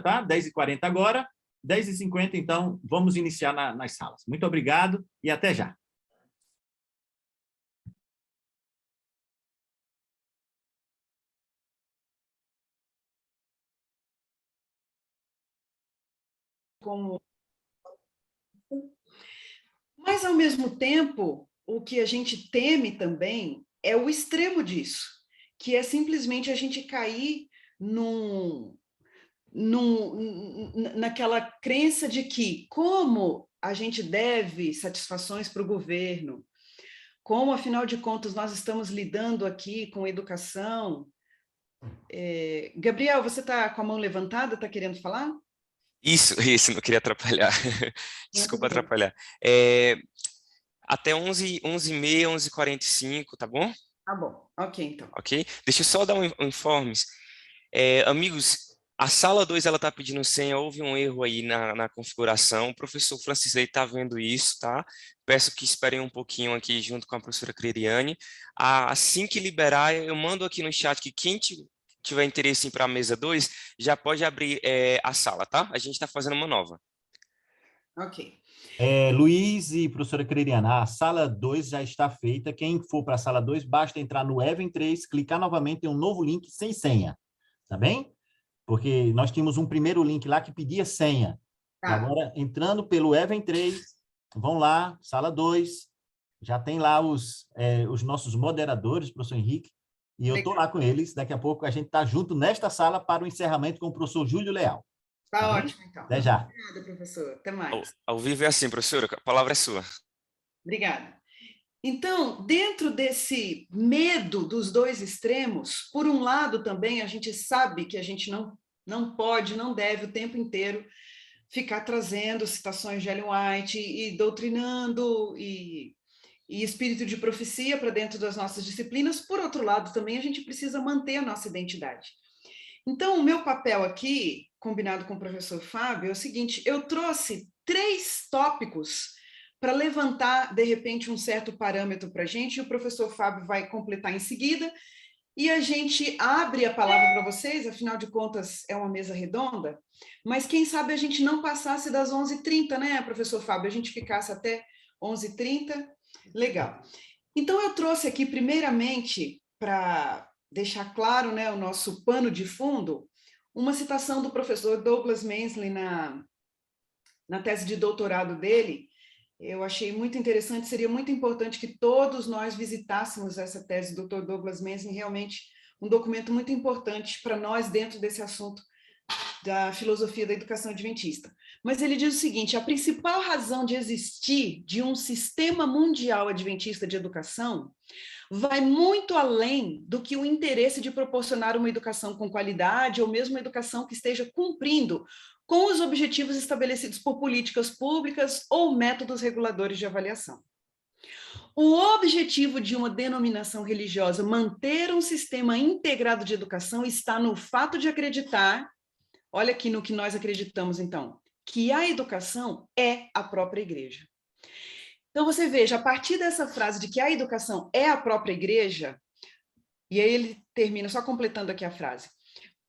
tá? 10h40 agora, 10h50, então, vamos iniciar nas salas. Muito obrigado e até já. Mas, ao mesmo tempo, o que a gente teme também é o extremo disso, que é simplesmente a gente cair naquela crença de que, como a gente deve satisfações para o governo, como, afinal de contas, nós estamos lidando aqui com educação. Gabriel, você está com a mão levantada, está querendo falar? Isso, não queria atrapalhar. Não, Desculpa tudo bem. atrapalhar. Até 11h30, 11h45, tá bom? Tá bom, ok, então. Ok? Deixa eu só dar um informe. Amigos, a sala 2 ela está pedindo senha, houve um erro aí na configuração. O professor Francis está vendo isso, tá? Peço que esperem um pouquinho aqui junto com a professora Cleriane. Assim que liberar, eu mando aqui no chat que quem tiver interesse em ir para a mesa 2 já pode abrir a sala, tá? A gente está fazendo uma nova. Ok. Luiz e professora Creriana, a sala 2 já está feita. Quem for para a sala 2, basta entrar no Even 3, clicar novamente em um novo link sem senha, tá bem? Porque nós tínhamos um primeiro link lá que pedia senha. E Tá. agora, entrando pelo Even 3, vão lá, sala 2, já tem lá os nossos moderadores, professor Henrique, e eu estou Legal. lá com eles. Daqui a pouco a gente está junto nesta sala para o encerramento com o professor Júlio Leal. Tá Tá bem? ótimo, então. Até já. Obrigada, professor. Até Ao, mais. ao vivo é assim, professora, a palavra é sua. Obrigada. Então, dentro desse medo dos dois extremos, por um lado também a gente sabe que a gente não pode, não deve o tempo inteiro ficar trazendo citações de Ellen White e doutrinando e espírito de profecia para dentro das nossas disciplinas. Por outro lado, também a gente precisa manter a nossa identidade. Então, o meu papel aqui, combinado com o professor Fábio, é o seguinte: eu trouxe 3 tópicos para levantar, de repente, um certo parâmetro para a gente, e o professor Fábio vai completar em seguida, e a gente abre a palavra para vocês, afinal de contas, é uma mesa redonda, mas quem sabe a gente não passasse das 11h30, né, professor Fábio? A gente ficasse até 11h30, legal. Então, eu trouxe aqui, primeiramente, para deixar claro, né, o nosso pano de fundo, uma citação do professor Douglas Mensley na tese de doutorado dele. Eu achei muito interessante, seria muito importante que todos nós visitássemos essa tese do Dr. Douglas Mensley, realmente um documento muito importante para nós dentro desse assunto da filosofia da educação adventista. Mas ele diz o seguinte: a principal razão de existir de um sistema mundial adventista de educação vai muito além do que o interesse de proporcionar uma educação com qualidade ou mesmo uma educação que esteja cumprindo com os objetivos estabelecidos por políticas públicas ou métodos reguladores de avaliação. O objetivo de uma denominação religiosa manter um sistema integrado de educação está no fato de acreditar, olha aqui no que nós acreditamos então, que a educação é a própria igreja. Então você veja, a partir dessa frase de que a educação é a própria igreja, e aí ele termina só completando aqui a frase: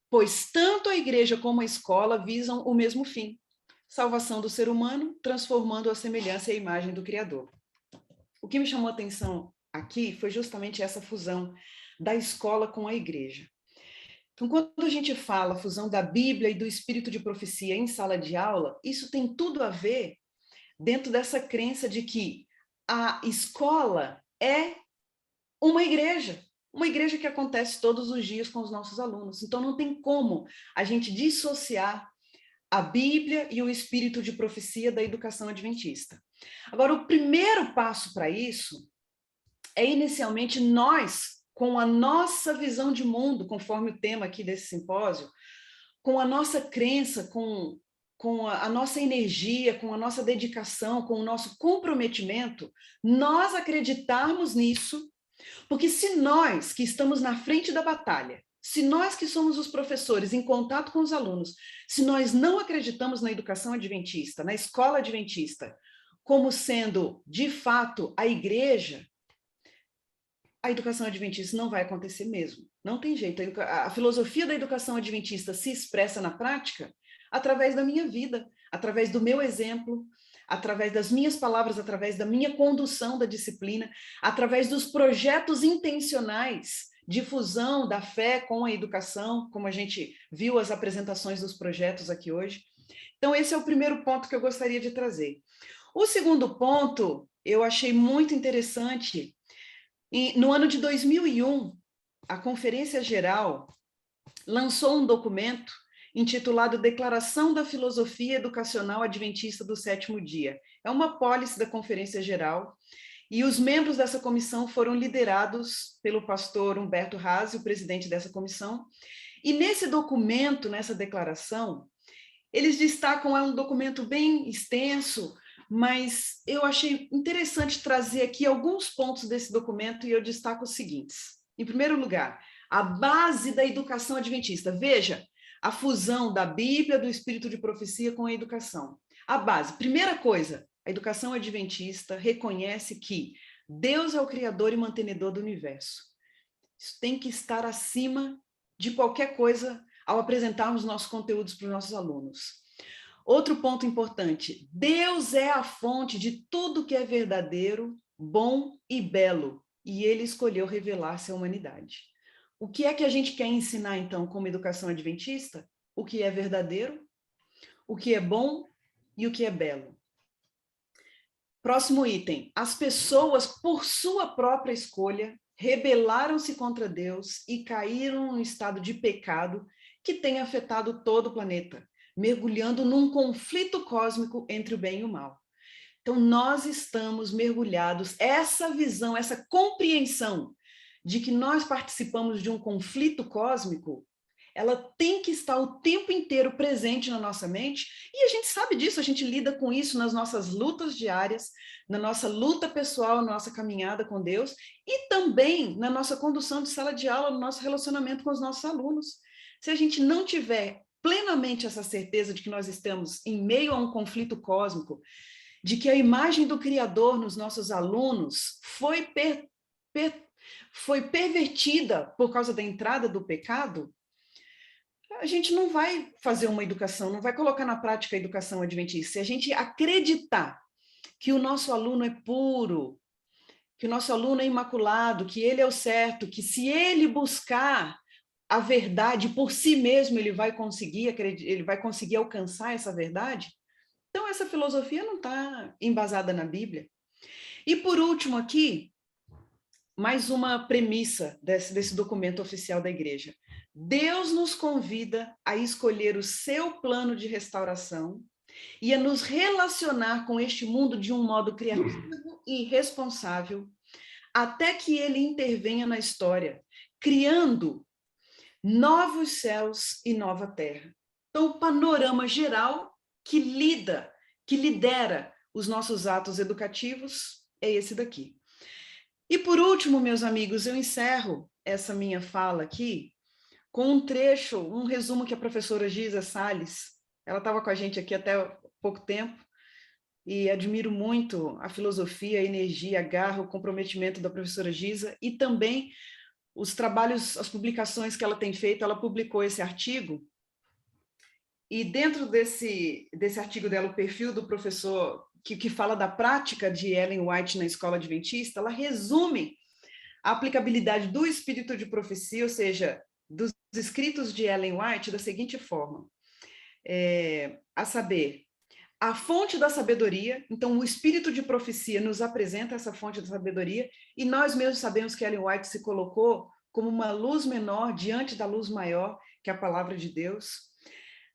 pois tanto a igreja como a escola visam o mesmo fim, salvação do ser humano, transformando a semelhança e a imagem do Criador. O que me chamou a atenção aqui foi justamente essa fusão da escola com a igreja. Então, quando a gente fala fusão da Bíblia e do espírito de profecia em sala de aula, isso tem tudo a ver dentro dessa crença de que a escola é uma igreja que acontece todos os dias com os nossos alunos. Então, não tem como a gente dissociar a Bíblia e o espírito de profecia da educação adventista. Agora, o primeiro passo para isso é, inicialmente, nós, com a nossa visão de mundo, conforme o tema aqui desse simpósio, com a nossa crença, com a nossa energia, com a nossa dedicação, com o nosso comprometimento, nós acreditarmos nisso, porque se nós que estamos na frente da batalha, se nós que somos os professores em contato com os alunos, se nós não acreditamos na educação adventista, na escola adventista, como sendo, de fato, a igreja, a educação adventista não vai acontecer mesmo. Não tem jeito. A filosofia da educação adventista se expressa na prática através da minha vida, através do meu exemplo, através das minhas palavras, através da minha condução da disciplina, através dos projetos intencionais de fusão da fé com a educação, como a gente viu as apresentações dos projetos aqui hoje. Então, esse é o primeiro ponto que eu gostaria de trazer. O segundo ponto, eu achei muito interessante. No ano de 2001, a Conferência Geral lançou um documento intitulado Declaração da Filosofia Educacional Adventista do Sétimo Dia. É uma apólice da Conferência Geral, e os membros dessa comissão foram liderados pelo pastor Humberto Razzi, o presidente dessa comissão, e nesse documento, nessa declaração, eles destacam, é um documento bem extenso, mas eu achei interessante trazer aqui alguns pontos desse documento, e eu destaco os seguintes. Em primeiro lugar, a base da educação adventista. Veja, a fusão da Bíblia, do espírito de profecia com a educação. A base, primeira coisa, a educação adventista reconhece que Deus é o criador e mantenedor do universo. Isso tem que estar acima de qualquer coisa ao apresentarmos nossos conteúdos para os nossos alunos. Outro ponto importante, Deus é a fonte de tudo que é verdadeiro, bom e belo, e ele escolheu revelar-se à humanidade. O que é que a gente quer ensinar, então, como educação adventista? O que é verdadeiro, o que é bom e o que é belo. Próximo item, as pessoas, por sua própria escolha, rebelaram-se contra Deus e caíram num estado de pecado que tem afetado todo o planeta, mergulhando num conflito cósmico entre o bem e o mal. Então, nós estamos mergulhados, essa visão, essa compreensão de que nós participamos de um conflito cósmico, ela tem que estar o tempo inteiro presente na nossa mente, e a gente sabe disso, a gente lida com isso nas nossas lutas diárias, na nossa luta pessoal, na nossa caminhada com Deus, e também na nossa condução de sala de aula, no nosso relacionamento com os nossos alunos. Se a gente não tiver plenamente essa certeza de que nós estamos em meio a um conflito cósmico, de que a imagem do Criador nos nossos alunos foi pervertida por causa da entrada do pecado, a gente não vai fazer uma educação, não vai colocar na prática a educação adventista. Se a gente acreditar que o nosso aluno é puro, que o nosso aluno é imaculado, que ele é o certo, que se ele buscar a verdade por si mesmo, ele vai conseguir alcançar essa verdade, então essa filosofia não está embasada na Bíblia. E por último aqui, mais uma premissa desse documento oficial da igreja. Deus nos convida a escolher o seu plano de restauração e a nos relacionar com este mundo de um modo criativo e responsável, até que ele intervenha na história, criando novos céus e nova terra. Então, o panorama geral que lidera os nossos atos educativos é esse daqui. E por último, meus amigos, eu encerro essa minha fala aqui com um trecho, um resumo que a professora Giza Salles, ela estava com a gente aqui até pouco tempo, e admiro muito a filosofia, a energia, a garra, o comprometimento da professora Giza, e também os trabalhos, as publicações que ela tem feito. Ela publicou esse artigo, e dentro desse artigo dela, o perfil do professor, que fala da prática de Ellen White na escola adventista, ela resume a aplicabilidade do espírito de profecia, ou seja, dos escritos de Ellen White, da seguinte forma, a saber, a fonte da sabedoria. Então, o espírito de profecia nos apresenta essa fonte da sabedoria, e nós mesmos sabemos que Ellen White se colocou como uma luz menor diante da luz maior, que é a palavra de Deus.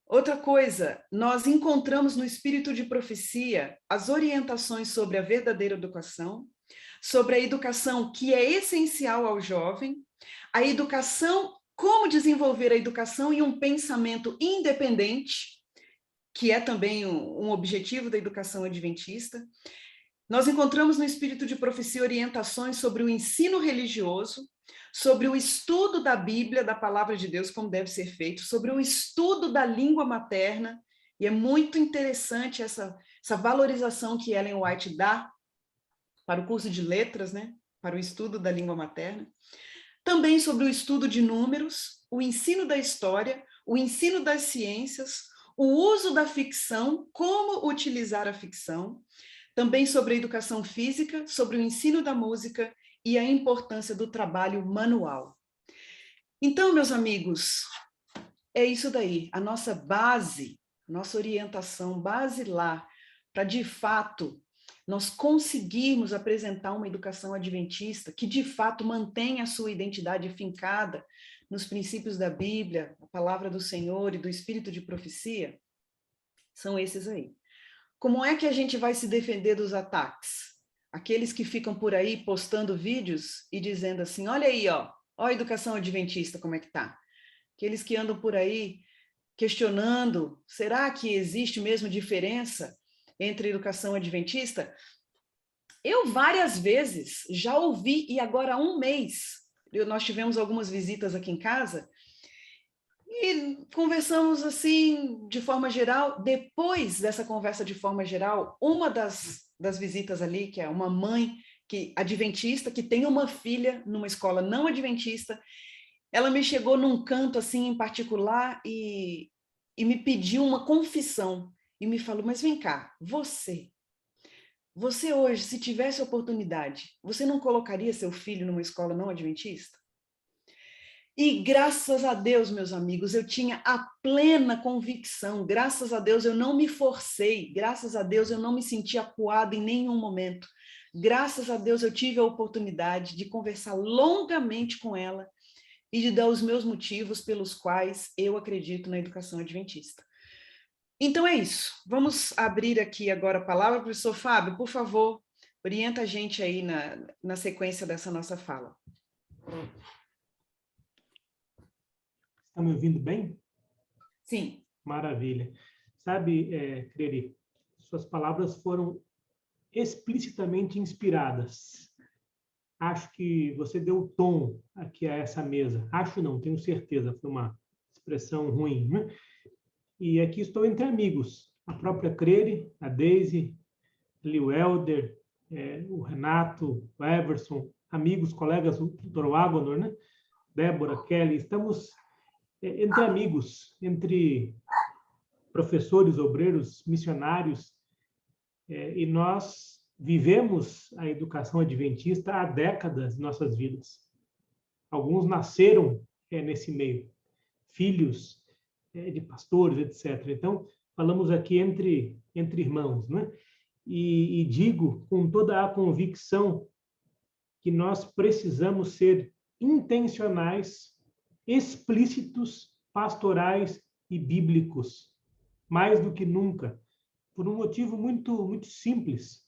Outra coisa, nós encontramos no espírito de profecia as orientações sobre a verdadeira educação, sobre a educação que é essencial ao jovem, a educação, como desenvolver a educação em um pensamento independente, que é também um objetivo da educação adventista. Nós encontramos no espírito de profecia orientações sobre o ensino religioso, sobre o estudo da Bíblia, da palavra de Deus, como deve ser feito, sobre o estudo da língua materna, e é muito interessante essa valorização que Ellen White dá para o curso de letras, né? Para o estudo da língua materna. Também sobre o estudo de números, o ensino da história, o ensino das ciências, o uso da ficção, como utilizar a ficção, também sobre a educação física, sobre o ensino da música e a importância do trabalho manual. Então, meus amigos, é isso daí, a nossa base, nossa orientação basilar para, de fato, nós conseguirmos apresentar uma educação adventista que, de fato, mantenha a sua identidade fincada nos princípios da Bíblia, a palavra do Senhor e do espírito de profecia, são esses aí. Como é que a gente vai se defender dos ataques? Aqueles que ficam por aí postando vídeos e dizendo assim, olha aí, ó a educação adventista como é que tá. Aqueles que andam por aí questionando, será que existe mesmo diferença entre a educação adventista? Eu várias vezes já ouvi, e agora há um mês, nós tivemos algumas visitas aqui em casa, e conversamos assim, de forma geral. Depois dessa conversa de forma geral, uma das visitas ali, que é uma mãe adventista, que tem uma filha numa escola não adventista, ela me chegou num canto assim em particular e me pediu uma confissão, e me falou, mas vem cá, você hoje, se tivesse oportunidade, você não colocaria seu filho numa escola não adventista? E graças a Deus, meus amigos, eu tinha a plena convicção, graças a Deus eu não me forcei, graças a Deus eu não me senti acuada em nenhum momento, graças a Deus eu tive a oportunidade de conversar longamente com ela e de dar os meus motivos pelos quais eu acredito na educação adventista. Então é isso, vamos abrir aqui agora a palavra. Professor Fábio, por favor, orienta a gente aí na sequência dessa nossa fala. Está me ouvindo bem? Sim. Maravilha. Sabe, Creri, suas palavras foram explicitamente inspiradas. Acho que você deu o tom aqui a essa mesa. Acho não, tenho certeza, foi uma expressão ruim, né? E aqui estou entre amigos. A própria Creri, a Deise, ali o Helder, o Renato, o Everson, amigos, colegas, o Dr. Agonor, né? Débora, Kelly, estamos entre amigos, entre professores, obreiros, missionários, e nós vivemos a educação adventista há décadas em nossas vidas. Alguns nasceram nesse meio, filhos de pastores, etc. Então, falamos aqui entre irmãos, né? E digo com toda a convicção que nós precisamos ser intencionais, explícitos, pastorais e bíblicos, mais do que nunca, por um motivo muito, muito simples.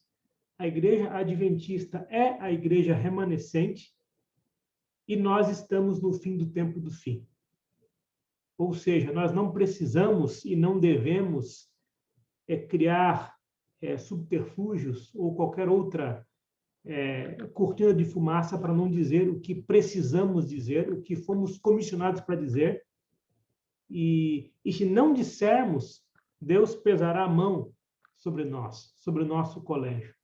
A igreja adventista é a igreja remanescente e nós estamos no fim do tempo do fim. Ou seja, nós não precisamos e não devemos criar subterfúgios ou qualquer outra cortina de fumaça para não dizer o que precisamos dizer, o que fomos comissionados para dizer. E se não dissermos, Deus pesará a mão sobre nós, sobre o nosso colégio.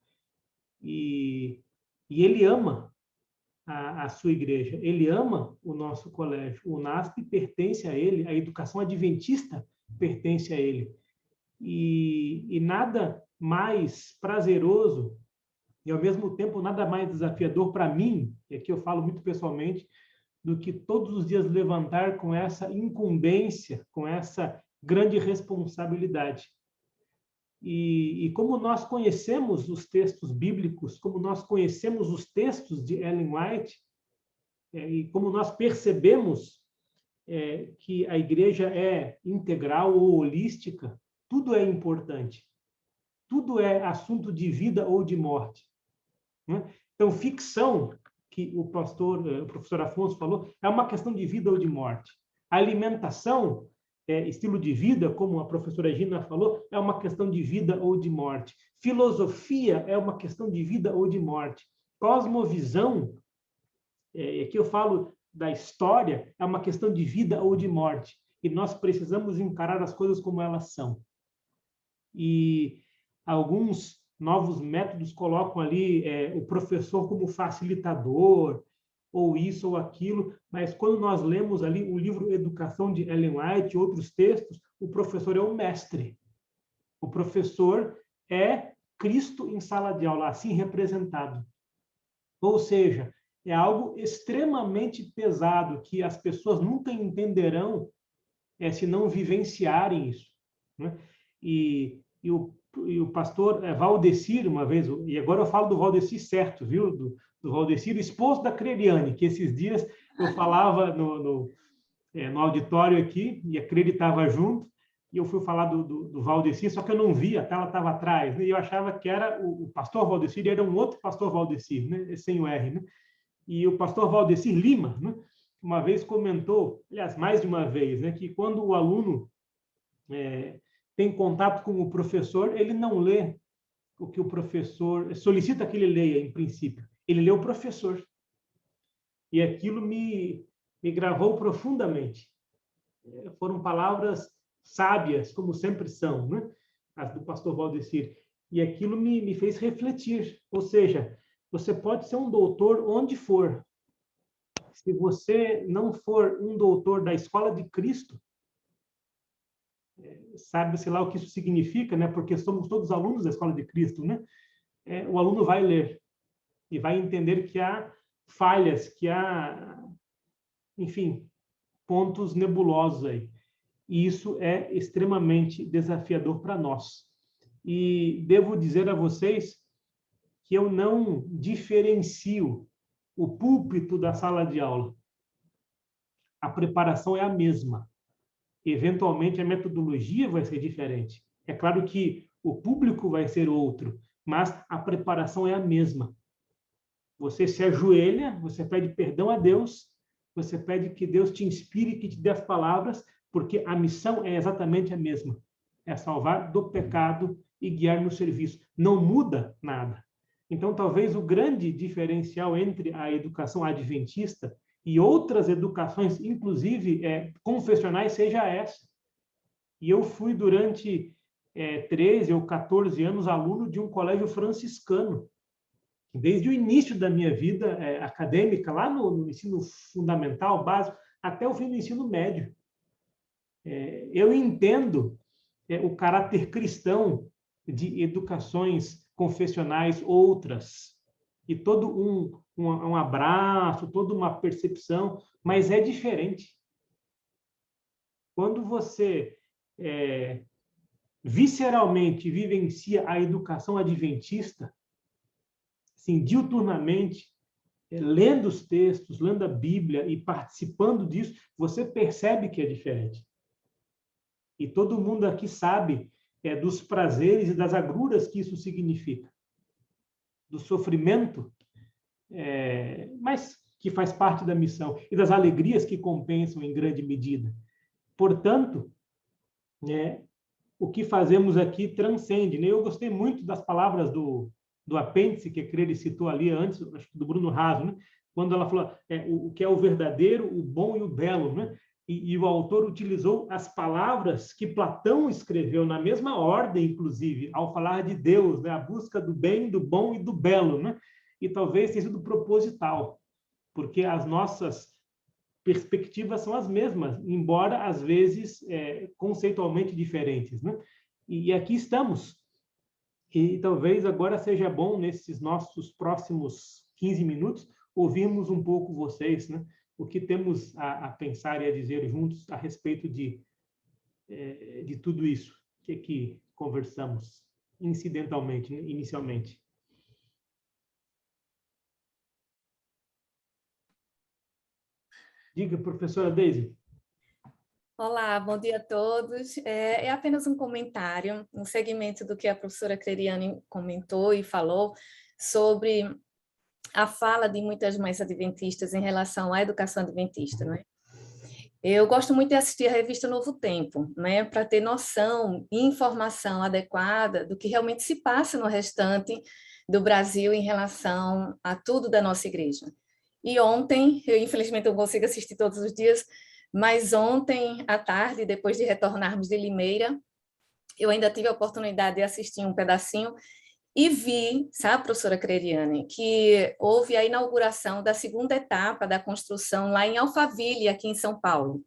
E Ele ama a sua igreja, Ele ama o nosso colégio. O NASP pertence a Ele, a educação adventista pertence a Ele. E nada mais prazeroso e, ao mesmo tempo, nada mais desafiador para mim, e aqui eu falo muito pessoalmente, do que todos os dias levantar com essa incumbência, com essa grande responsabilidade. E como nós conhecemos os textos bíblicos, como nós conhecemos os textos de Ellen White, e como nós percebemos que a igreja é integral ou holística, tudo é importante. Tudo é assunto de vida ou de morte. Né? Então, ficção, que o professor Afonso falou, é uma questão de vida ou de morte. A alimentação, estilo de vida, como a professora Gina falou, é uma questão de vida ou de morte. Filosofia é uma questão de vida ou de morte. Cosmovisão, aqui eu falo da história, é uma questão de vida ou de morte. E nós precisamos encarar as coisas como elas são. E alguns novos métodos colocam ali o professor como facilitador, ou isso ou aquilo, mas quando nós lemos ali o livro Educação de Ellen White e outros textos, o professor é um mestre. O professor é Cristo em sala de aula, assim representado. Ou seja, é algo extremamente pesado que as pessoas nunca entenderão se não vivenciarem isso, né? E o pastor Valdecir, uma vez, e agora eu falo do Valdecir certo, viu? Do Valdecir, esposo da Creliane, que esses dias eu falava no auditório aqui, e a Creli estava junto, e eu fui falar do Valdecir, só que eu não via, ela estava atrás, né? E eu achava que era o pastor Valdecir, era um outro pastor Valdecir, né? Sem o R, né? E o pastor Valdecir Lima, né? Uma vez comentou, aliás, mais de uma vez, né? Que quando o aluno tem contato com o professor, ele não lê o que o professor solicita que ele leia, em princípio. Ele lê o professor. E aquilo me gravou profundamente. Foram palavras sábias, como sempre são, né? As do pastor Valdecir. E aquilo me fez refletir. Ou seja, você pode ser um doutor onde for. Se você não for um doutor da escola de Cristo, sabe-se lá o que isso significa, né? Porque somos todos alunos da escola de Cristo, né? O aluno vai ler e vai entender que há falhas, que há, enfim, pontos nebulosos aí. E isso é extremamente desafiador para nós. E devo dizer a vocês que eu não diferencio o púlpito da sala de aula. A preparação é a mesma. Eventualmente, a metodologia vai ser diferente. É claro que o público vai ser outro, mas a preparação é a mesma. Você se ajoelha, você pede perdão a Deus, você pede que Deus te inspire, que te dê as palavras, porque a missão é exatamente a mesma. É salvar do pecado e guiar no serviço. Não muda nada. Então, talvez o grande diferencial entre a educação adventista e outras educações, inclusive confessionais, seja essa. E eu fui, durante 13 ou 14 anos, aluno de um colégio franciscano. Desde o início da minha vida acadêmica, lá no ensino fundamental, básico, até o fim do ensino médio. Eu entendo o caráter cristão de educações confessionais outras, e todo um abraço, toda uma percepção, mas é diferente. Quando você visceralmente vivencia a educação adventista, assim, diuturnamente, lendo os textos, lendo a Bíblia e participando disso, você percebe que é diferente. E todo mundo aqui sabe dos prazeres e das agruras que isso significa. Do sofrimento, mas que faz parte da missão, e das alegrias que compensam em grande medida. Portanto, o que fazemos aqui transcende, né? Eu gostei muito das palavras do apêndice que a Creli citou ali antes, acho que do Bruno Raso, né? Quando ela falou o que é o verdadeiro, o bom e o belo, né? E o autor utilizou as palavras que Platão escreveu, na mesma ordem, inclusive, ao falar de Deus, né? A busca do bem, do bom e do belo, né? E talvez tenha sido proposital, porque as nossas perspectivas são as mesmas, embora, às vezes, conceitualmente diferentes, né? E aqui estamos. E talvez agora seja bom, nesses nossos próximos 15 minutos, ouvirmos um pouco vocês, né? O que temos a pensar e a dizer juntos a respeito de tudo isso que conversamos incidentalmente, né? Inicialmente. Diga, professora Deise. Olá, bom dia a todos. É apenas um comentário, um segmento do que a professora Creliane comentou e falou sobre a fala de muitas mães adventistas em relação à educação adventista, né? Eu gosto muito de assistir a revista Novo Tempo, né, para ter noção e informação adequada do que realmente se passa no restante do Brasil em relação a tudo da nossa igreja. E ontem, eu infelizmente não consigo assistir todos os dias, mas ontem à tarde, depois de retornarmos de Limeira, eu ainda tive a oportunidade de assistir um pedacinho e vi, sabe, professora Creliane, que houve a inauguração da segunda etapa da construção lá em Alphaville, aqui em São Paulo.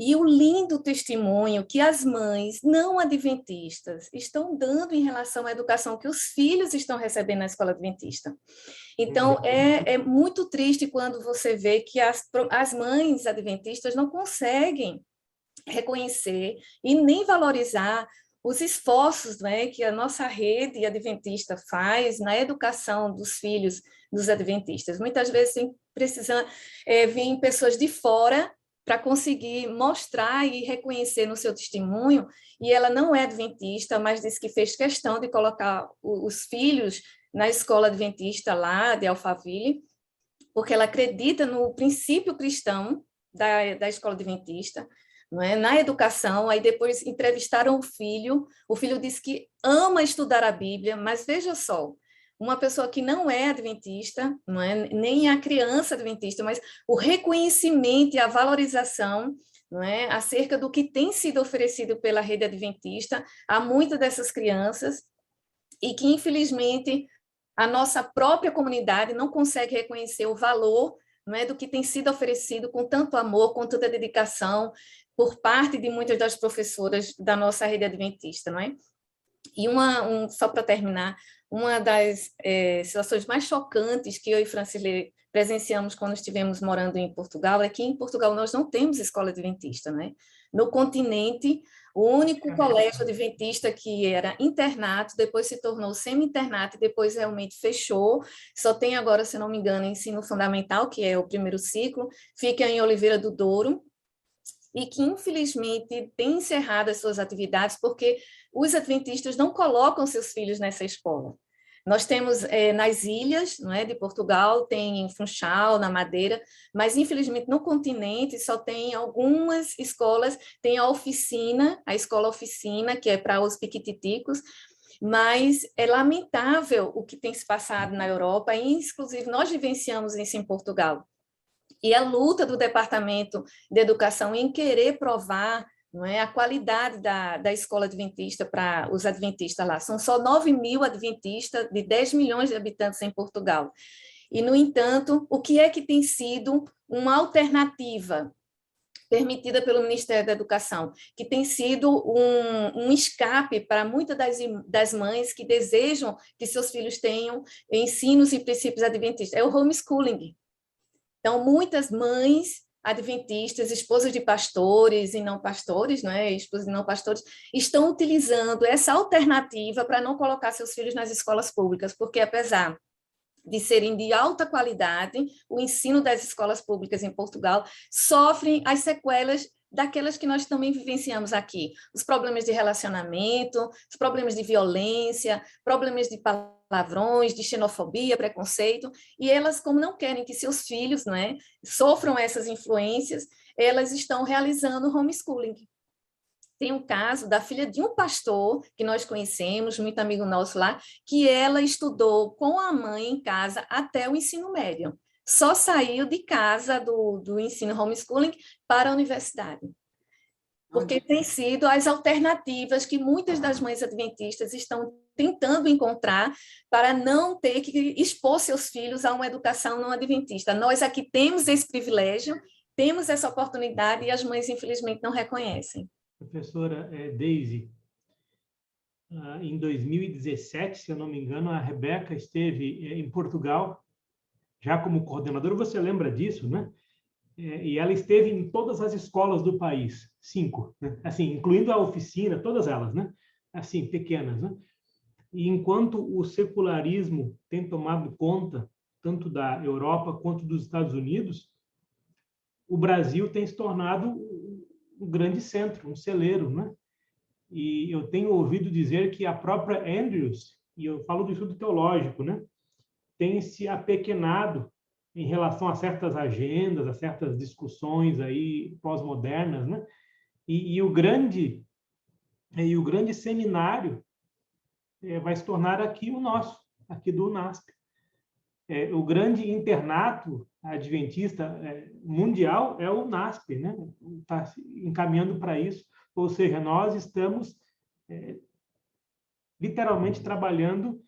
e o lindo testemunho que as mães não adventistas estão dando em relação à educação que os filhos estão recebendo na escola adventista. Então, é muito triste quando você vê que as mães adventistas não conseguem reconhecer e nem valorizar os esforços, né, que a nossa rede adventista faz na educação dos filhos dos adventistas. Muitas vezes precisam vir pessoas de fora para conseguir mostrar e reconhecer no seu testemunho, e ela não é adventista, mas disse que fez questão de colocar os filhos na escola adventista lá de Alphaville, porque ela acredita no princípio cristão da escola adventista, não é? Na educação. Aí depois entrevistaram o filho disse que ama estudar a Bíblia, mas veja só, uma pessoa que não é adventista, não é? Nem a criança adventista, mas o reconhecimento e a valorização, não é? Acerca do que tem sido oferecido pela rede adventista a muitas dessas crianças, e que, infelizmente, a nossa própria comunidade não consegue reconhecer o valor, não é, do que tem sido oferecido com tanto amor, com tanta dedicação, por parte de muitas das professoras da nossa rede adventista, não é? E só para terminar, uma das situações mais chocantes que eu e Francilê presenciamos quando estivemos morando em Portugal é que em Portugal nós não temos escola adventista, né? No continente, o único colégio adventista que era internato, depois se tornou semi-internato e depois realmente fechou. Só tem agora, se não me engano, ensino fundamental, que é o primeiro ciclo, fica em Oliveira do Douro, e que, infelizmente, tem encerrado as suas atividades porque os adventistas não colocam seus filhos nessa escola. Nós temos nas ilhas, não é, de Portugal, tem em Funchal, na Madeira, mas, infelizmente, no continente só tem algumas escolas, tem a escola oficina, que é para os piquititicos, mas é lamentável o que tem se passado na Europa, e, inclusive, nós vivenciamos isso em Portugal. E a luta do Departamento de Educação em querer provar, não é, a qualidade da escola adventista para os adventistas lá. São só 9 mil adventistas de 10 milhões de habitantes em Portugal. E, no entanto, o que é que tem sido uma alternativa permitida pelo Ministério da Educação, que tem sido um escape para muitas das mães que desejam que seus filhos tenham ensinos e princípios adventistas? É o homeschooling. Então, muitas mães adventistas, esposas de pastores e não pastores, né, esposas e não pastores, estão utilizando essa alternativa para não colocar seus filhos nas escolas públicas, porque apesar de serem de alta qualidade, o ensino das escolas públicas em Portugal sofrem as sequelas daquelas que nós também vivenciamos aqui. Os problemas de relacionamento, os problemas de violência, problemas de palavrões, de xenofobia, preconceito, e elas, como não querem que seus filhos, não é, sofram essas influências, elas estão realizando homeschooling. Tem um caso da filha de um pastor que nós conhecemos, muito amigo nosso lá, que ela estudou com a mãe em casa até o ensino médio. Só saiu de casa do ensino homeschooling para a universidade. Porque tem sido as alternativas que muitas das mães adventistas estão tentando encontrar para não ter que expor seus filhos a uma educação não adventista. Nós aqui temos esse privilégio, temos essa oportunidade e as mães, infelizmente, não reconhecem. Professora Daisy, em 2017, se eu não me engano, a Rebeca esteve em Portugal, já como coordenadora, você lembra disso, né? E ela esteve em todas as escolas do país, 5, né? Assim, incluindo a oficina, todas elas, né? Assim, pequenas, né? E enquanto o secularismo tem tomado conta tanto da Europa quanto dos Estados Unidos, o Brasil tem se tornado um grande centro, um celeiro, né? E eu tenho ouvido dizer que a própria Andrews, e eu falo do estudo teológico, né, tem se apequenado em relação a certas agendas, a certas discussões aí pós-modernas, né? E o grande seminário vai se tornar aqui o nosso, aqui do UNASP. O grande internato adventista mundial é o UNASP, né? Está encaminhando para isso. Ou seja, nós estamos literalmente trabalhando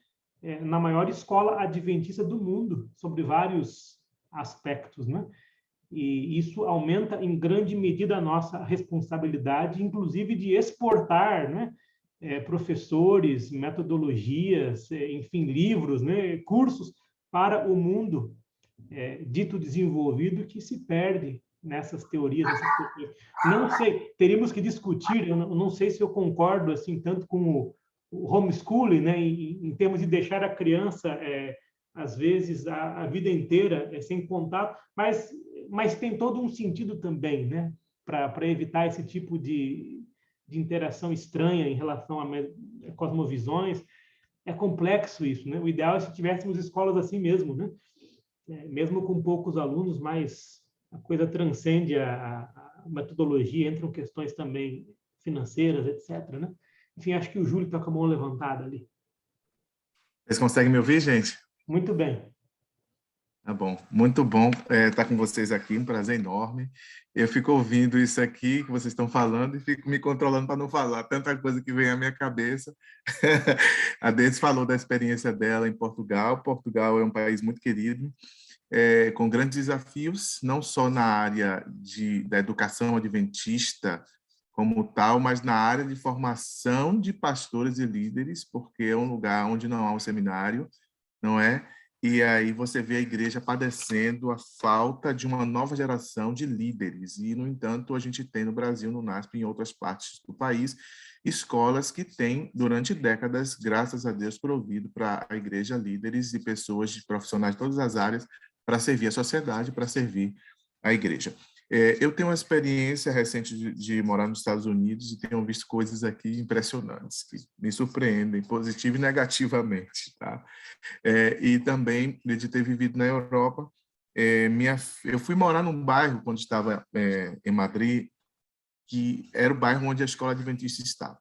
na maior escola adventista do mundo, sobre vários aspectos, né? E isso aumenta em grande medida a nossa responsabilidade, inclusive de exportar, né, professores, metodologias, enfim, livros, né, cursos para o mundo dito desenvolvido que se perde nessas teorias, nessas questões. Não sei, teríamos que discutir, eu não sei se eu concordo assim tanto com o homeschooling, né, em termos de deixar a criança, às vezes, a vida inteira sem contato, mas tem todo um sentido também, né, para evitar esse tipo de interação estranha em relação a cosmovisões. É complexo isso, né? O ideal é se tivéssemos escolas assim mesmo, né? Mesmo com poucos alunos, mas a coisa transcende a metodologia, entram questões também financeiras, etc., né? Enfim, acho que o Júlio está com a mão levantada ali. Vocês conseguem me ouvir, gente? Muito bem. Tá bom, muito bom estar com vocês aqui, um prazer enorme. Eu fico ouvindo isso aqui que vocês estão falando e fico me controlando para não falar tanta coisa que vem à minha cabeça. A Deise falou da experiência dela em Portugal. Portugal é um país muito querido, com grandes desafios, não só na área da educação adventista como tal, mas na área de formação de pastores e líderes, porque é um lugar onde não há um seminário, não é? E aí você vê a igreja padecendo a falta de uma nova geração de líderes. E, no entanto, a gente tem no Brasil, no NASP, em outras partes do país, escolas que têm, durante décadas, graças a Deus, provido para a igreja líderes e pessoas, profissionais de todas as áreas, para servir a sociedade, para servir a igreja. Eu tenho uma experiência recente de morar nos Estados Unidos e tenho visto coisas aqui impressionantes, que me surpreendem, positiva e negativamente, tá? E também de ter vivido na Europa. Eu fui morar num bairro, quando estava em Madrid, que era o bairro onde a escola adventista estava.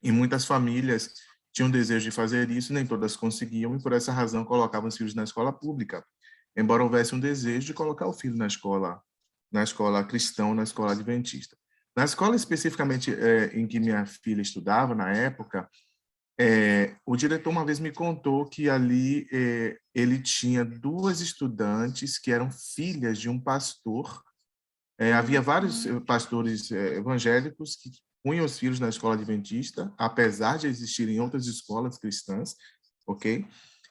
E muitas famílias tinham desejo de fazer isso, nem todas conseguiam, e por essa razão colocavam os filhos na escola pública, embora houvesse um desejo de colocar o filho na escola cristã, na escola adventista. Na escola especificamente em que minha filha estudava, na época, o diretor uma vez me contou que ali ele tinha 2 estudantes que eram filhas de um pastor. Havia vários pastores evangélicos que punham os filhos na escola adventista, apesar de existirem outras escolas cristãs, ok?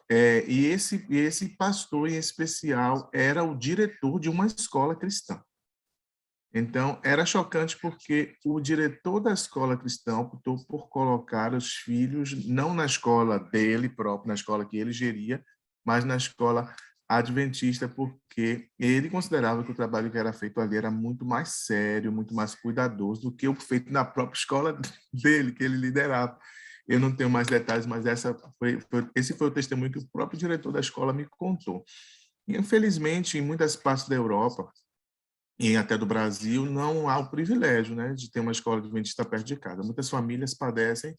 E esse pastor em especial era o diretor de uma escola cristã. Então, era chocante porque o diretor da escola cristã optou por colocar os filhos não na escola dele próprio, na escola que ele geria, mas na escola adventista, porque ele considerava que o trabalho que era feito ali era muito mais sério, muito mais cuidadoso do que o feito na própria escola dele, que ele liderava. Eu não tenho mais detalhes, mas esse foi o testemunho que o próprio diretor da escola me contou. E, infelizmente, em muitas partes da Europa, e até do Brasil, não há o privilégio, né, de ter uma escola adventista perto de casa. Muitas famílias padecem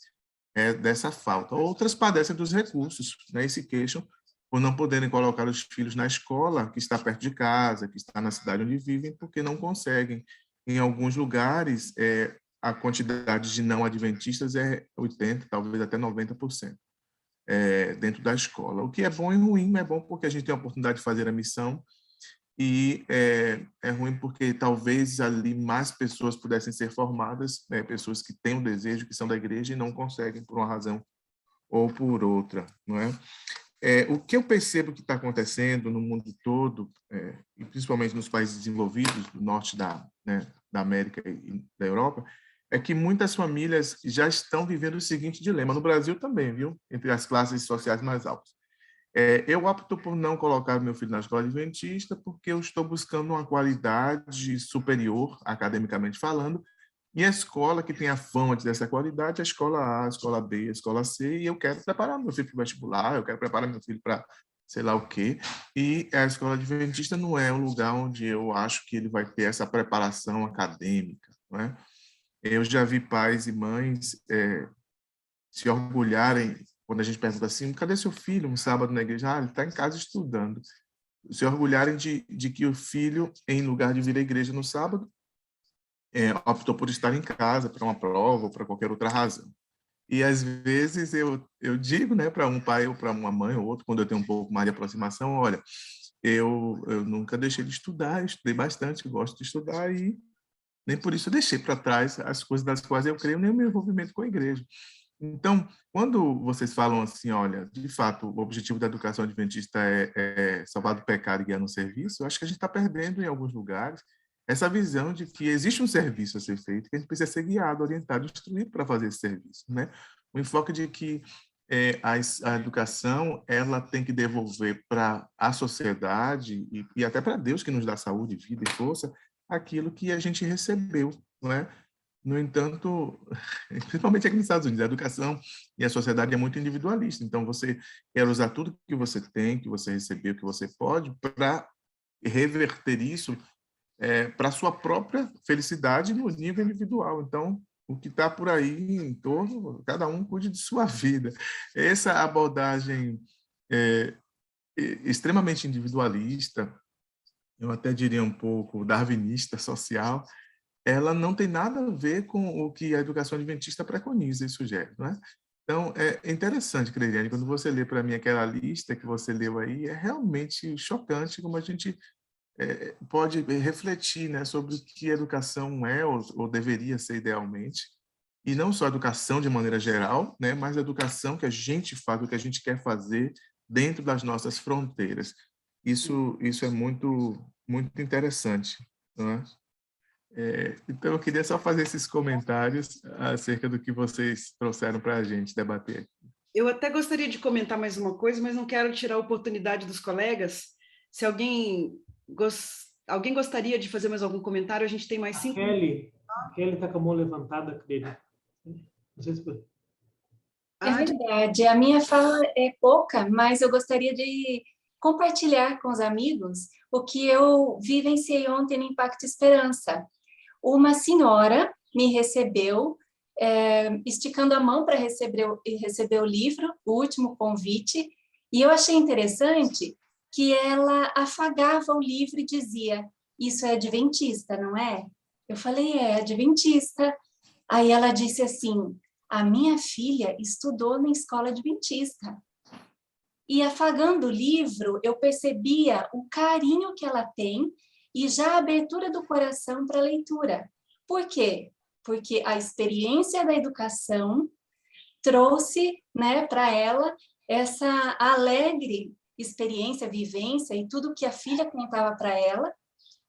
dessa falta. Outras padecem dos recursos, né, e se queixam por não poderem colocar os filhos na escola que está perto de casa, que está na cidade onde vivem, porque não conseguem. Em alguns lugares, a quantidade de não adventistas é 80%, talvez até 90%. Dentro da escola. O que é bom e ruim, é bom porque a gente tem a oportunidade de fazer a missão, e é ruim porque talvez ali mais pessoas pudessem ser formadas, né, pessoas que têm o desejo, que são da igreja e não conseguem por uma razão ou por outra, não é? O que eu percebo que está acontecendo no mundo todo, e principalmente nos países desenvolvidos, do norte da América e da Europa, é que muitas famílias já estão vivendo o seguinte dilema, no Brasil também, viu? Entre as classes sociais mais altas. Eu opto por não colocar meu filho na escola adventista porque eu estou buscando uma qualidade superior, academicamente falando, e a escola que tem a fama de dessa qualidade é a escola A, a escola B, a escola C, e eu quero preparar meu filho para o vestibular, eu quero preparar meu filho para sei lá o quê, e a escola adventista não é um lugar onde eu acho que ele vai ter essa preparação acadêmica, não é? Eu já vi pais e mães se orgulharem quando a gente pergunta assim, cadê seu filho um sábado na igreja? Ele está em casa estudando. Se orgulharem de que o filho, em lugar de vir à igreja no sábado, optou por estar em casa para uma prova ou para qualquer outra razão. E, às vezes, eu digo, né, para um pai ou para uma mãe ou outro, quando eu tenho um pouco mais de aproximação, olha, eu nunca deixei de estudar, eu estudei bastante, eu gosto de estudar e nem por isso eu deixei para trás as coisas das quais eu creio, nem o meu envolvimento com a igreja. Então, quando vocês falam assim, olha, de fato, o objetivo da educação adventista é salvar do pecado e guiar no serviço, eu acho que a gente está perdendo em alguns lugares essa visão de que existe um serviço a ser feito, que a gente precisa ser guiado, orientado, instruído para fazer esse serviço, né? O enfoque de que a educação ela tem que devolver para a sociedade e até para Deus, que nos dá saúde, vida e força, aquilo que a gente recebeu, não é? No entanto, principalmente aqui nos Estados Unidos, a educação e a sociedade é muito individualista. Então, você quer usar tudo que você tem, que você recebeu, que você pode, para reverter isso para a sua própria felicidade no nível individual. Então, o que está por aí em torno, cada um cuide de sua vida. Essa abordagem extremamente individualista, eu até diria um pouco darwinista social, ela não tem nada a ver com o que a educação adventista preconiza e sugere, não é? Então, é interessante, Creiliane, quando você lê para mim aquela lista que você leu aí, é realmente chocante como a gente pode refletir, né, sobre o que a educação é ou deveria ser idealmente, e não só a educação de maneira geral, né, mas a educação que a gente faz, o que a gente quer fazer dentro das nossas fronteiras. Isso é muito, muito interessante, não é? Então, eu queria só fazer esses comentários acerca do que vocês trouxeram para a gente debater. Eu até gostaria de comentar mais uma coisa, mas não quero tirar a oportunidade dos colegas. Se alguém gostaria de fazer mais algum comentário, a gente tem mais 5 minutos. A Kelly está com a mão levantada, creio. Não sei se... É verdade, a minha fala é pouca, mas eu gostaria de compartilhar com os amigos o que eu vivenciei ontem no Impacto Esperança. Uma senhora me recebeu, esticando a mão para receber o livro, o último convite, e eu achei interessante que ela afagava o livro e dizia, isso é adventista, não é? Eu falei, é adventista. Aí ela disse assim, a minha filha estudou na escola adventista. E afagando o livro, eu percebia o carinho que ela tem e já a abertura do coração para a leitura. Por quê? Porque a experiência da educação trouxe, né, para ela essa alegre experiência, vivência e tudo que a filha contava para ela.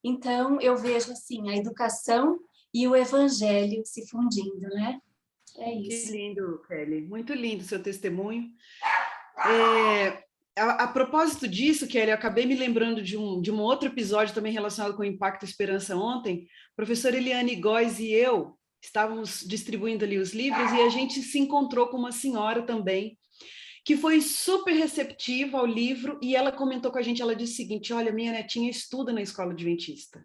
Então, eu vejo assim, a educação e o evangelho se fundindo, né? É isso. Que lindo, Kelly. Muito lindo o seu testemunho. A propósito disso, Kelly, eu acabei me lembrando de um outro episódio também relacionado com o Impacto Esperança ontem. A professora Eliane Góes e eu estávamos distribuindo ali os livros e a gente se encontrou com uma senhora também, que foi super receptiva ao livro, e ela comentou com a gente, ela disse o seguinte, olha, minha netinha estuda na escola adventista.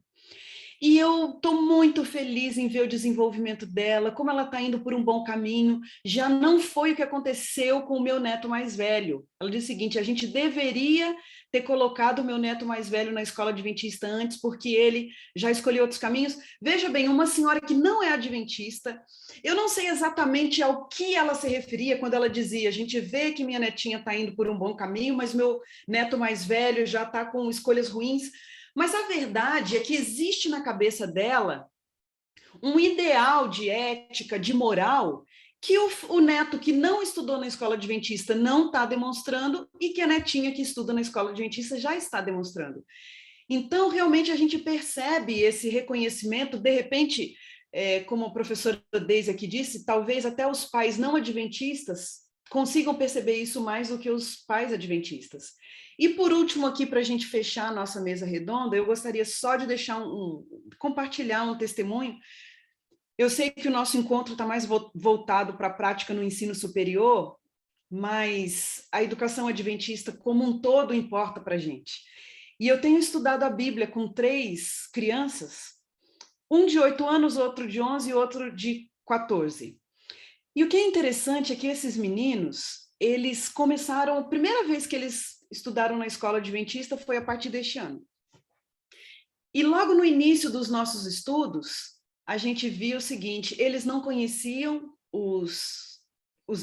E eu estou muito feliz em ver o desenvolvimento dela, como ela está indo por um bom caminho. Já não foi o que aconteceu com o meu neto mais velho. Ela disse o seguinte, a gente deveria ter colocado o meu neto mais velho na escola adventista antes, porque ele já escolheu outros caminhos. Veja bem, uma senhora que não é adventista, eu não sei exatamente ao que ela se referia quando ela dizia, a gente vê que minha netinha está indo por um bom caminho, mas meu neto mais velho já está com escolhas ruins. Mas a verdade é que existe na cabeça dela um ideal de ética, de moral, que o neto que não estudou na escola adventista não está demonstrando e que a netinha que estuda na escola adventista já está demonstrando. Então, realmente, a gente percebe esse reconhecimento, de repente, como a professora Deise aqui disse, talvez até os pais não adventistas consigam perceber isso mais do que os pais adventistas. E por último aqui, para a gente fechar a nossa mesa redonda, eu gostaria só de deixar compartilhar um testemunho. Eu sei que o nosso encontro está mais voltado para a prática no ensino superior, mas a educação adventista como um todo importa para a gente. E eu tenho estudado a Bíblia com 3 crianças, um de 8 anos, outro de 11 e outro de 14. E o que é interessante é que esses meninos, eles começaram, a primeira vez que eles estudaram na escola adventista foi a partir deste ano. E logo no início dos nossos estudos, a gente viu o seguinte, eles não conheciam os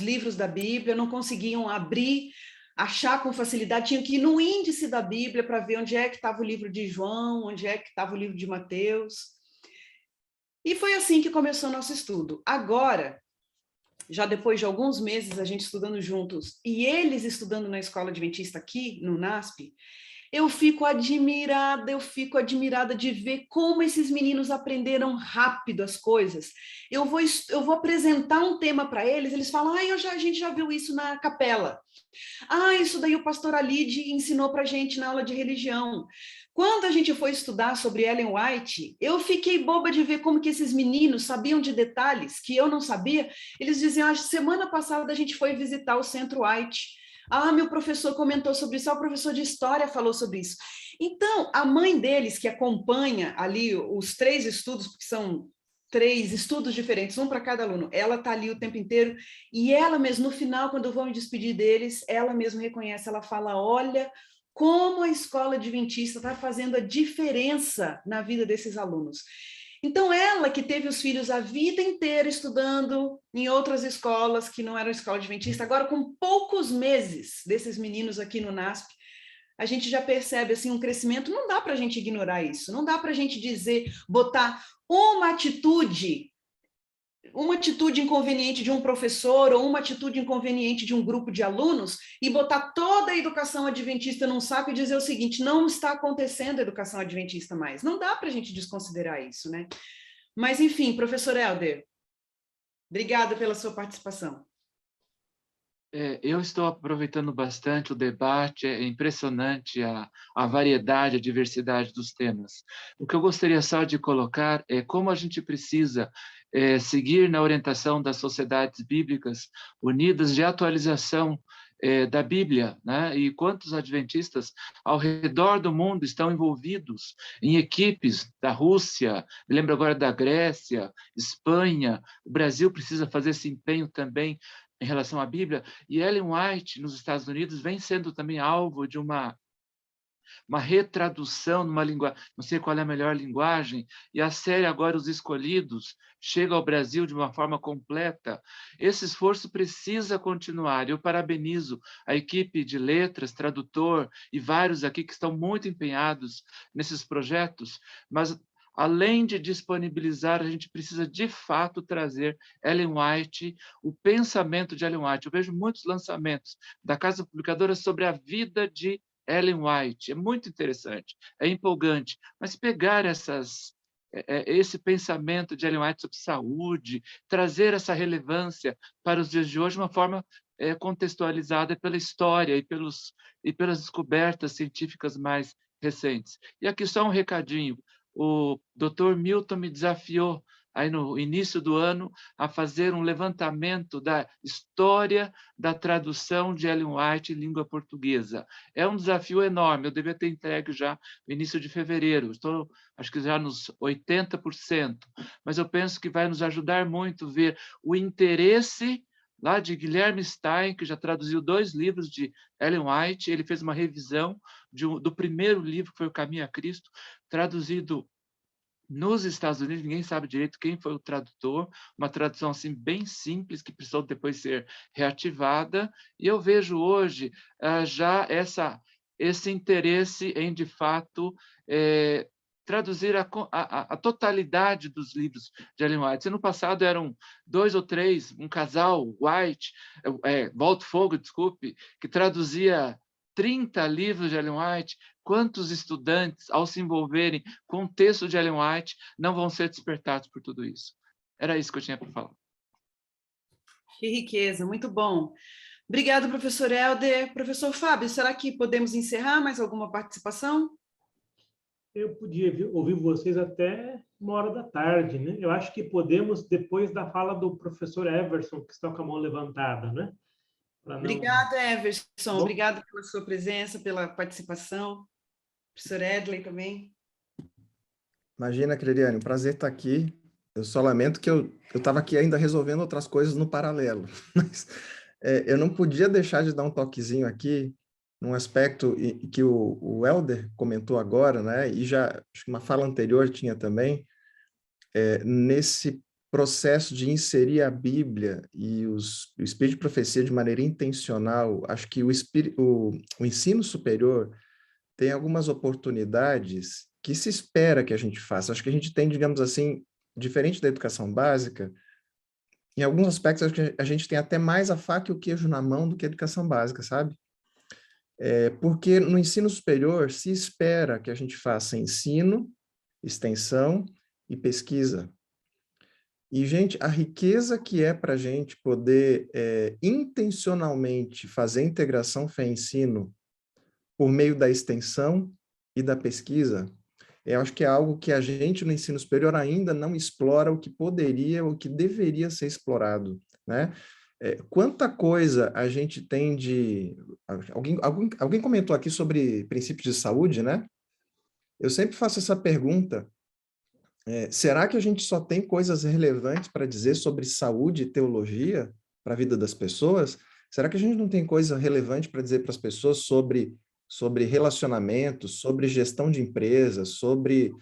livros da Bíblia, não conseguiam abrir achar com facilidade, tinham que ir no índice da Bíblia para ver onde é que estava o livro de João, onde é que estava o livro de Mateus. E foi assim que começou o nosso estudo. Agora, já depois de alguns meses a gente estudando juntos e eles estudando na escola adventista aqui, no NASP, eu fico admirada de ver como esses meninos aprenderam rápido as coisas. Eu vou apresentar um tema para eles, eles falam, a gente já viu isso na capela. Isso daí o pastor Alide ensinou para a gente na aula de religião. Quando a gente foi estudar sobre Ellen White, eu fiquei boba de ver como que esses meninos sabiam de detalhes que eu não sabia. Eles diziam, semana passada a gente foi visitar o Centro White. Meu professor comentou sobre isso, o professor de história falou sobre isso. Então, a mãe deles, que acompanha ali os 3 estudos, porque são 3 estudos diferentes, um para cada aluno, ela está ali o tempo inteiro, e ela mesmo, no final, quando eu vou me despedir deles, ela mesmo reconhece, ela fala, olha como a escola adventista está fazendo a diferença na vida desses alunos. Então, ela que teve os filhos a vida inteira estudando em outras escolas que não eram escola adventista, agora com poucos meses desses meninos aqui no NASP, a gente já percebe assim, um crescimento, não dá para a gente ignorar isso, não dá para a gente dizer, botar uma atitude inconveniente de um professor ou uma atitude inconveniente de um grupo de alunos e botar toda a educação adventista num saco e dizer o seguinte, não está acontecendo a educação adventista mais. Não dá para a gente desconsiderar isso, né? Mas, enfim, professor Helder, obrigada pela sua participação. Eu estou aproveitando bastante o debate, é impressionante a variedade, a diversidade dos temas. O que eu gostaria só de colocar é como a gente precisa seguir na orientação das sociedades bíblicas unidas de atualização da Bíblia, né? E quantos adventistas ao redor do mundo estão envolvidos em equipes da Rússia, me lembro agora da Grécia, Espanha, o Brasil precisa fazer esse empenho também em relação à Bíblia, e Ellen White, nos Estados Unidos, vem sendo também alvo de uma retradução numa linguagem, não sei qual é a melhor linguagem, e a série agora Os Escolhidos chega ao Brasil de uma forma completa. Esse esforço precisa continuar. Eu parabenizo a equipe de letras, tradutor e vários aqui que estão muito empenhados nesses projetos, mas além de disponibilizar, a gente precisa de fato trazer Ellen White, o pensamento de Ellen White. Eu vejo muitos lançamentos da Casa Publicadora sobre a vida de Ellen White. É muito interessante, é empolgante, mas pegar esse pensamento de Ellen White sobre saúde, trazer essa relevância para os dias de hoje de uma forma contextualizada pela história e pelas descobertas científicas mais recentes. E aqui só um recadinho. O Dr. Milton me desafiou aí no início do ano a fazer um levantamento da história da tradução de Ellen White em língua portuguesa. É um desafio enorme, eu devia ter entregue já no início de fevereiro, estou acho que já nos 80%, mas eu penso que vai nos ajudar muito ver o interesse lá de Guilherme Stein, que já traduziu 2 livros de Ellen White, ele fez uma revisão do primeiro livro, que foi O Caminho a Cristo, traduzido nos Estados Unidos, ninguém sabe direito quem foi o tradutor, uma tradução assim bem simples, que precisou depois ser reativada, e eu vejo hoje já esse interesse em, de fato, traduzir a totalidade dos livros de Ellen White. Se no passado eram 2 ou 3, um casal, Walt Fogel, desculpe, que traduzia 30 livros de Ellen White, quantos estudantes, ao se envolverem com o texto de Ellen White, não vão ser despertados por tudo isso? Era isso que eu tinha para falar. Que riqueza, muito bom. Obrigado, professor Helder. Professor Fábio, será que podemos encerrar mais alguma participação? Eu podia ouvir vocês até 13h, né? Eu acho que podemos, depois da fala do professor Everson, que está com a mão levantada, né? Obrigada, Everson. Obrigada pela sua presença, pela participação. Professor Edley também. Imagina, Creriane, um prazer estar aqui. Eu só lamento que eu estava aqui ainda resolvendo outras coisas no paralelo. Mas eu não podia deixar de dar um toquezinho aqui num aspecto que o Helder comentou agora, né? E já, acho que uma fala anterior tinha também, nesse processo de inserir a Bíblia e o Espírito de Profecia de maneira intencional, acho que o ensino superior tem algumas oportunidades que se espera que a gente faça. Acho que a gente tem, digamos assim, diferente da educação básica, em alguns aspectos acho que a gente tem até mais a faca e o queijo na mão do que a educação básica, sabe? Porque no ensino superior se espera que a gente faça ensino, extensão e pesquisa. E, gente, a riqueza que é para a gente poder intencionalmente fazer integração fé-ensino por meio da extensão e da pesquisa, eu acho que é algo que a gente no ensino superior ainda não explora o que poderia, o que deveria ser explorado, né? Quanta coisa a gente tem de... Alguém comentou aqui sobre princípios de saúde, né? Eu sempre faço essa pergunta, será que a gente só tem coisas relevantes para dizer sobre saúde e teologia para a vida das pessoas? Será que a gente não tem coisa relevante para dizer para as pessoas sobre relacionamentos, sobre gestão de empresas, sobre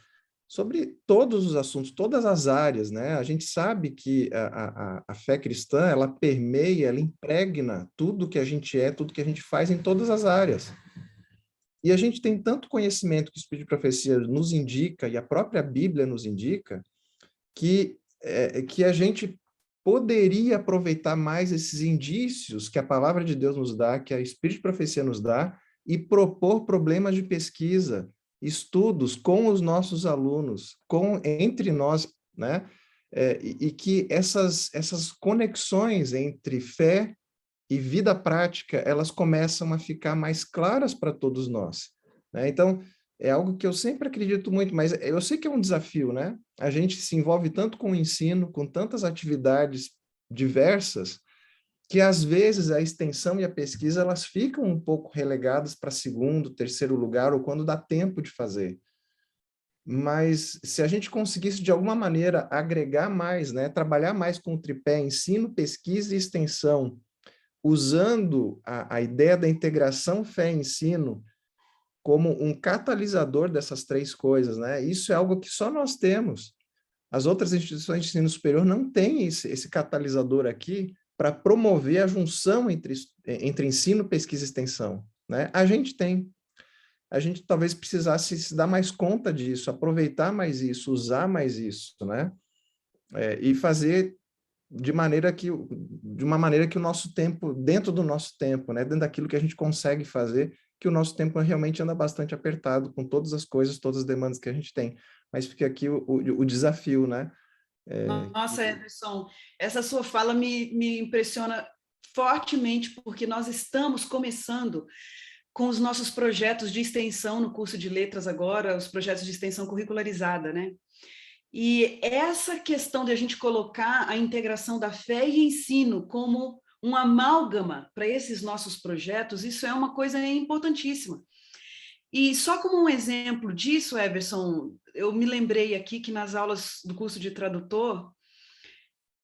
todos os assuntos, todas as áreas, né? A gente sabe que a fé cristã, ela permeia, ela impregna tudo que a gente é, tudo que a gente faz em todas as áreas. E a gente tem tanto conhecimento que o Espírito de Profecia nos indica, e a própria Bíblia nos indica, que a gente poderia aproveitar mais esses indícios que a Palavra de Deus nos dá, que a Espírito de Profecia nos dá, e propor problemas de pesquisa, estudos com os nossos alunos, entre nós, né? E que essas conexões entre fé e vida prática, elas começam a ficar mais claras para todos nós, né? Então, é algo que eu sempre acredito muito, mas eu sei que é um desafio, né? A gente se envolve tanto com o ensino, com tantas atividades diversas, que às vezes a extensão e a pesquisa, elas ficam um pouco relegadas para segundo, terceiro lugar, ou quando dá tempo de fazer. Mas se a gente conseguisse, de alguma maneira, agregar mais, né? Trabalhar mais com o tripé ensino, pesquisa e extensão, usando a ideia da integração fé-ensino como um catalisador dessas três coisas, né? Isso é algo que só nós temos. As outras instituições de ensino superior não têm esse catalisador aqui para promover a junção entre ensino, pesquisa e extensão, né? A gente tem. A gente talvez precisasse se dar mais conta disso, aproveitar mais isso, usar mais isso, né? E fazer de uma maneira que o nosso tempo, dentro do nosso tempo, né? Dentro daquilo que a gente consegue fazer, que o nosso tempo realmente anda bastante apertado com todas as coisas, todas as demandas que a gente tem. Mas fica aqui o desafio, né? Nossa, Ederson, essa sua fala me impressiona fortemente, porque nós estamos começando com os nossos projetos de extensão no curso de letras agora, os projetos de extensão curricularizada, né? E essa questão de a gente colocar a integração da fé e ensino como um amálgama para esses nossos projetos, isso é uma coisa importantíssima. E só como um exemplo disso, Everson, eu me lembrei aqui que nas aulas do curso de tradutor,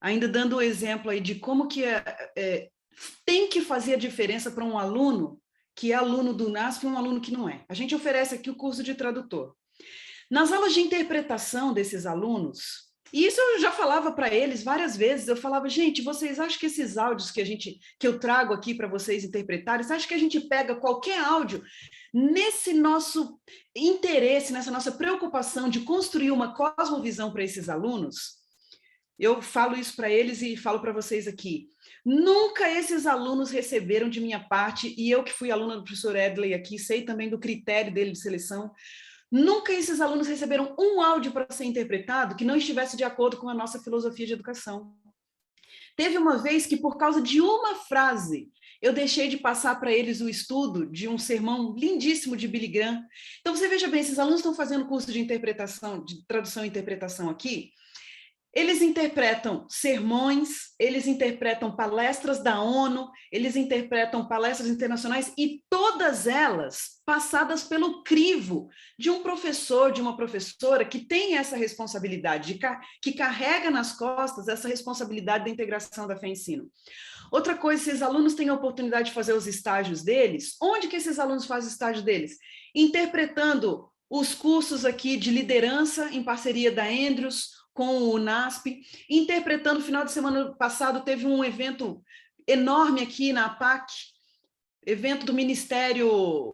ainda dando um exemplo aí de como que tem que fazer a diferença para um aluno que é aluno do NASP e um aluno que não é. A gente oferece aqui o curso de tradutor. Nas aulas de interpretação desses alunos, e isso eu já falava para eles várias vezes, eu falava, gente, vocês acham que esses áudios que eu trago aqui para vocês interpretarem, vocês acham que a gente pega qualquer áudio nesse nosso interesse, nessa nossa preocupação de construir uma cosmovisão para esses alunos? Eu falo isso para eles e falo para vocês aqui. Nunca esses alunos receberam de minha parte, e eu que fui aluna do professor Edley aqui, sei também do critério dele de seleção, nunca esses alunos receberam um áudio para ser interpretado que não estivesse de acordo com a nossa filosofia de educação. Teve uma vez que, por causa de uma frase, eu deixei de passar para eles o estudo de um sermão lindíssimo de Billy Graham. Então, você veja bem, esses alunos estão fazendo curso de interpretação, de tradução e interpretação aqui, eles interpretam sermões, eles interpretam palestras da ONU, eles interpretam palestras internacionais e todas elas passadas pelo crivo de um professor, de uma professora que tem essa responsabilidade, que carrega nas costas essa responsabilidade da integração da fé e ensino. Outra coisa, se os alunos têm a oportunidade de fazer os estágios deles, onde que esses alunos fazem o estágio deles? Interpretando os cursos aqui de liderança em parceria da Andrews, com o NASP, interpretando. No final de semana passado teve um evento enorme aqui na APAC, evento do Ministério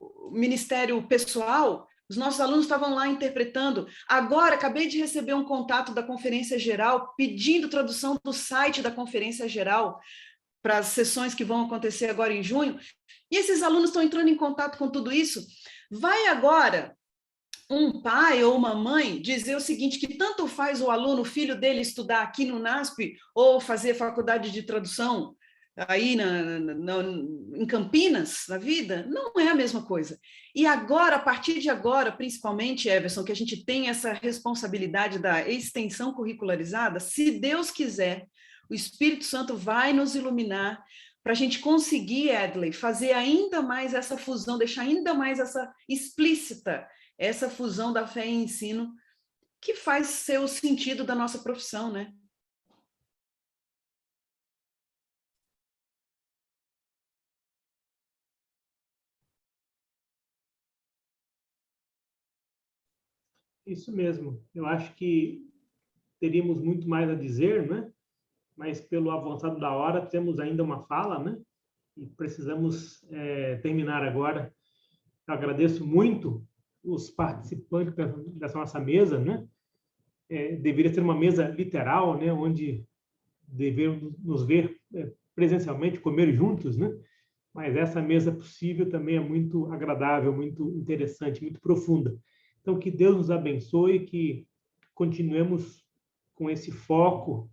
Pessoal. Os nossos alunos estavam lá interpretando. Agora, acabei de receber um contato da Conferência Geral, pedindo tradução do site da Conferência Geral para as sessões que vão acontecer agora em junho. E esses alunos estão entrando em contato com tudo isso. Vai agora um pai ou uma mãe dizer o seguinte, que tanto faz o aluno, o filho dele, estudar aqui no NASP ou fazer faculdade de tradução aí em Campinas, na vida, não é a mesma coisa. E agora, a partir de agora, principalmente, Everson, que a gente tem essa responsabilidade da extensão curricularizada, se Deus quiser, o Espírito Santo vai nos iluminar para a gente conseguir, Edley, fazer ainda mais essa fusão, deixar ainda mais essa explícita, essa fusão da fé e ensino, que faz ser o sentido da nossa profissão, né? Isso mesmo. Eu acho que teríamos muito mais a dizer, né? Mas pelo avançado da hora temos ainda uma fala, né? E precisamos terminar agora. Eu agradeço muito os participantes dessa nossa mesa, né? Deveria ser uma mesa literal, né? Onde devemos nos ver presencialmente, comer juntos, né? Mas essa mesa possível também é muito agradável, muito interessante, muito profunda. Então, que Deus nos abençoe, que continuemos com esse foco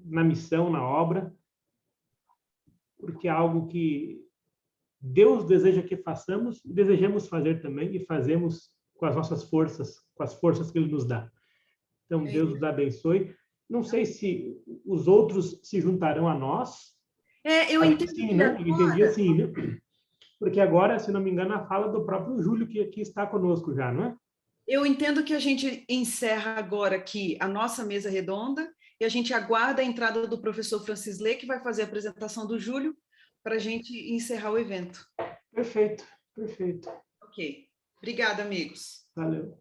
na missão, na obra, porque é algo que Deus deseja que façamos, e desejamos fazer também, e fazemos com as nossas forças, com as forças que Ele nos dá. Então, Deus nos abençoe. Não sei se os outros se juntarão a nós. Eu entendi. Sim, né? Eu entendi assim, né? Porque agora, se não me engano, a fala do próprio Júlio, que aqui está conosco já, não é? Eu entendo que a gente encerra agora aqui a nossa mesa redonda e a gente aguarda a entrada do professor Francis Lê, que vai fazer a apresentação do Júlio, para a gente encerrar o evento. Perfeito, perfeito. Ok. Obrigada, amigos. Valeu.